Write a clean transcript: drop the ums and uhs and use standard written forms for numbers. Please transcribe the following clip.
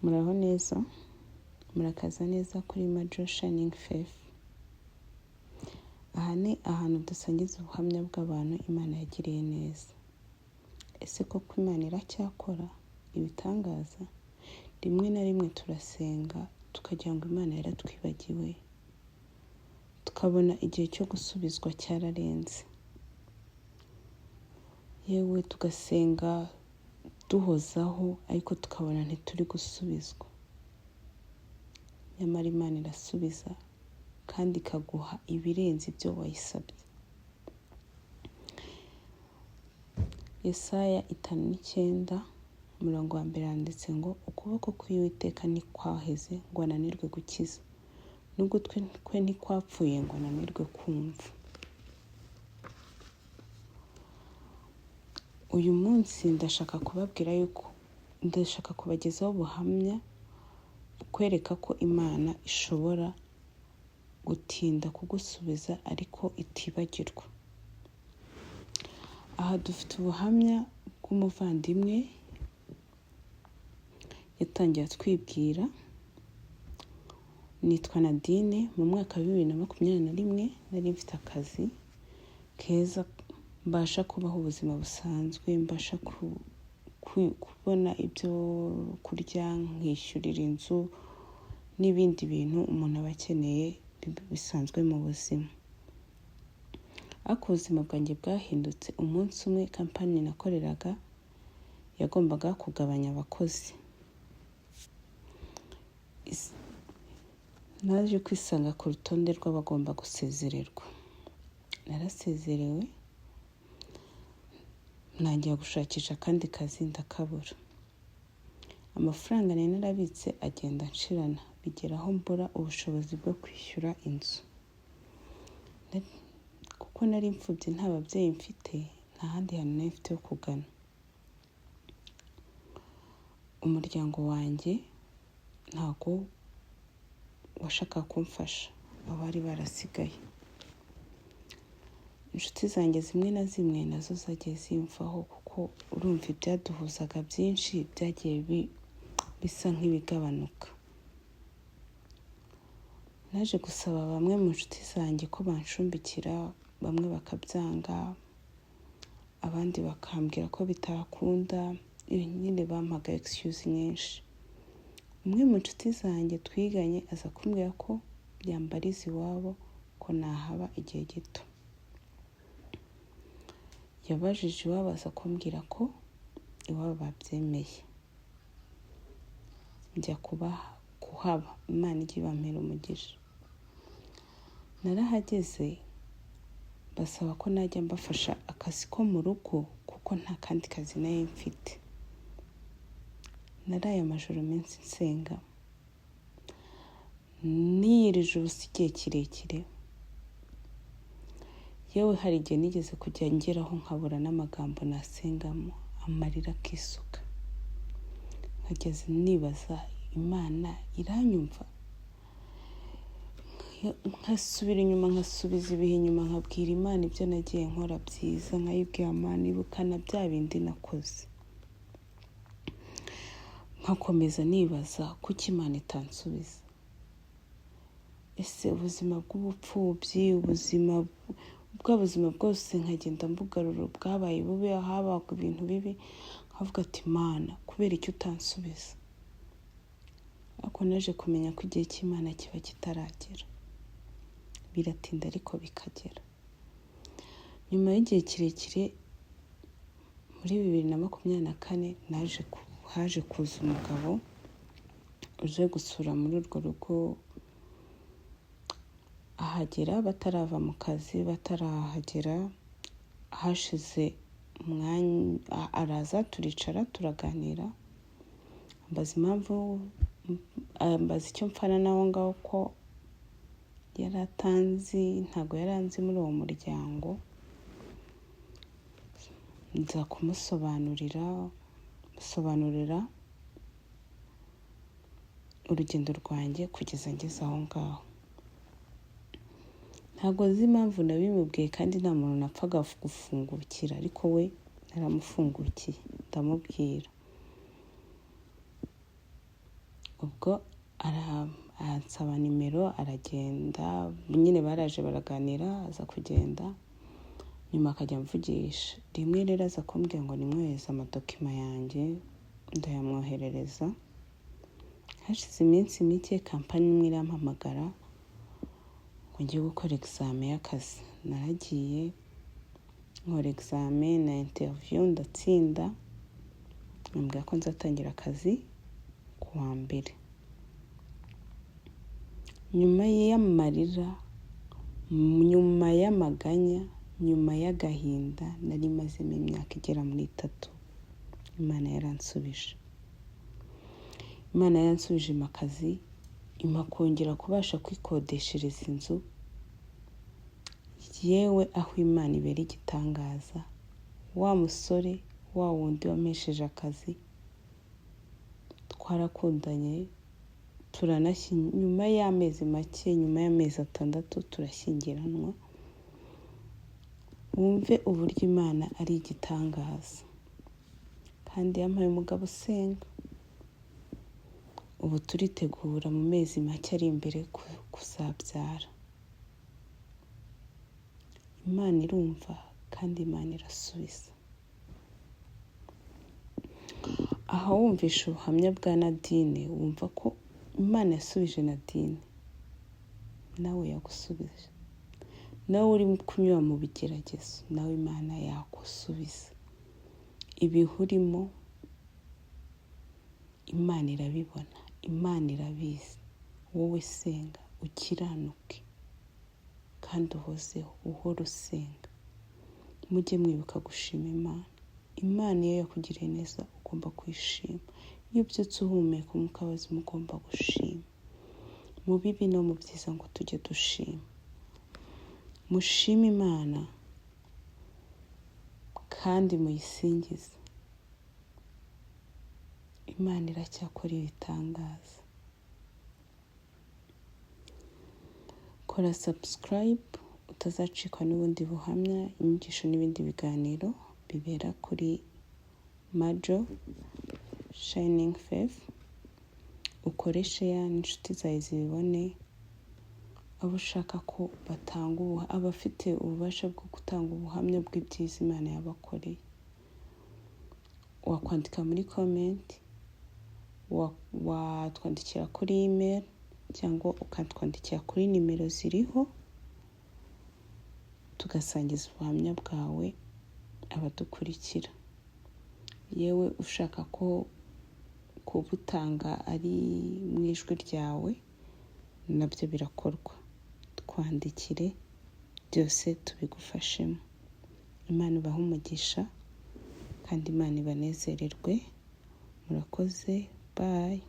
Muraho neza, murakaza neza kuri Major Shining Faith. Aha ni ahantu dusangiza ubuhamya bw'abantu Imana yagiriye neza. Ese koko Imana iracyakora ibitangaza? Rimwe na rimwe turasenga tukagira ngo Imana yaratwibagiwe, tukabona igihe cyo gusubizwa cyararenze. Yewe tugasenga duhozaho ariko tukabona ntituri gusubizwa. Nyamara Imana irasubiza kandi ikaguha ibirenze ibyo wayisabye. Yesaya 5:9 umurongo wa mbere handitse ngo ukuboko kw'Uwiteka ntikwaheze ngo ananirwe gukiza, n'ugutwi kwe ntikwapfuye ngo ananirwe kumva. Uyu munsi ndashaka kubagezaho ubuhamya kwereka ko Imana ishobora gutinda kugusubiza ariko itibagirwa. Aha dufite ubuhamya bw'umuvandimwe yatangiye atwibwira. Nitwa Nadine, mu mwaka wa 2021 nari mfite akazi keza, mbasha kubaho ubuzima busanzwe, mbasha kubona ibyo kurya, nkishyurira inzu n'ibindi bintu umuntu aba akeneye bisanzwe mu buzima. Ariko ubuzima bwanjye bwahindutse umunsi umwe kampani nakoreraga yagombaga kugabanya abakozi. Naje kwisanga ku rutonde rw'abagomba gusezererwa. Narasezerewe, ntangiye gushakisha akandi kazi ndakabura. Amafaranga nari narabitse agenda nshirana, bigeraho mbura ubushobozi bwo kwishyura inzu. Kuko nari imfubyi nta babyeyi mfite, nta handi hantu nari mfite ho kugana. Umuryango wanjye ntago washaka kumfasha, abari barasigaye. Inshuti zanjye zimwe na zimwe nazo zagiye zimvaho, kuko urumva ibyaduhuzaga byinshi byagiye bisa nk'ibigabanuka. Naje gusaba bamwe mu nshuti zanjye ko bancumbikira, bamwe bakabyanga, abandi bakambwira ko bitakunda, nyine bampaga excuse nyinshi. Umwe mu nshuti zanjye twiganye aza kumbwira ko byambariza iwabo ko nahaba igihe gito. Yabajije iwabo aza kumbwira ko iwabo babyemeye. Njya kuhaba, Imana ijye ibampera umugisha. Narahageze basaba ko najya mbafasha akazi ko mu rugo kuko nta kandi kazi nari mfite. Naraye amajoro menshi nsenga, niyirije ubusa igihe kirekire. Yewe hari igihe nigeze kujya ngeraho nkabura n'amagambo nasengamo, amarira akisuka. Nkageze nibaza, Imana iranyumva? Nkasubira inyuma, nkasubiza ibihe inyuma, nkabwira Imana ibyo nagiye nkora byiza, nkayibwira Imana ibuka na bya bindi nakoze. Nkakomeza nibaza kuki Imana itansubiza. Ese ubuzima bw'ubupfubyi, ubuzima bwose nkagenda mbugarura bwabaye bubi, habaga ibintu bibi, nkavuga ati Imana kubera icyo utansubiza. Ariko naje kumenya ko igihe cy'Imana kiba kitaragera. Biratinda ariko bikagera. Nyuma y'igihe kirekire, muri 2024 haje kuza umugabo uje gusura muri urwo rugo. Ahagera batarava mu kazi, batarahagera, hashize umwanya araza turicara turaganira. Ambaza icyo mfana nawo ngaho, ko yaratanzi, ntago yaranzi muri uwo muryango. Nza kumusobanurira urugendo rwanjye kugeza ngeze aho ngaho. Ntago nzi impamvu nabimubwiye kandi nta muntu napfaga gufungukira, ariko we naramufungukiye ndamubwira. ubwo ansaba nimero aragenda, nyine baraje baraganira, aza kugenda, nyuma akajya amvugisha. Rimwe rero aza kumbwira ngo nimwohereze amadokima yanjye, ndayamwoherereza. Hashize iminsi mike kampani imwe irampamagara ngo ngiye gukora examen y'akazi. Naragiye nkora examen na interview ndatsinda, ambwira ko nzatangira akazi ku wa mbere. Nyuma y'amarira, nyuma y'amaganya, nyuma y'agahinda nari mazemo imyaka igera muri 3, Imana yaransubije. Imana yansubije mu kazi, impa kongera kubasha kwikodeshereza inzu. Yewe aho Imana ibera igitangaza, wa musore wa wundi wamesheje akazi twarakundanye, nyuma y'amezi make, nyuma y'amezi 6 turashyingiranwa. Wumve uburyo Imana ari igitangaza, kandi yampaye umugabo usenga. Ubu turitegura mu mezi make ari imbere kuzabyara. Imana irumva kandi Imana irasubiza. Aha wumvisha ubuhamya bwa Nadine, wumva ko Imana yasubije Nadine, nawe yagusubije. Nawe uri kunyura mu bigeragezo, nawe Imana yagusubiza. Ibihe urimo Imana irabibona, Imana irabizi. Wowe senga, ukiranuke kandi uhozeho, uhora usenga. Mujye mwibuka gushima Imana. Imana iyo yakugiriye neza ugomba kwishima. Iyo ubyutse uhumeka umwuka w'ubuzima ugomba gushima. Mu bibi no mu byiza ngo tujye dushima. Mushime Imana kandi muyisingize. Imana iracyakora ibitangaza. Kora subscribe utazacikwa n'ubundi buhamya, inyigisho n'ibindi biganiro bibera kuri Majo Shining Faith. Ukoreshe n'inshuti zawe zibibone. Abo ushaka ko batanga abafite ububasha bwo gutanga ubuhamya bw'ibyiza Imana yabakoreye, wakwandika muri comment, watwandikira kuri email, cyangwa ukatwandikira kuri nimero ziriho, tugasangiza ubuhamya bwawe abadukurikira. Yewe ushaka ko kubutanga ari mu ijwi ryawe, nabyo birakorwa. Twandikire, byose tubigufashemo. Imana ibahe umugisha kandi Imana ibanezererwe. Murakoze. Bye.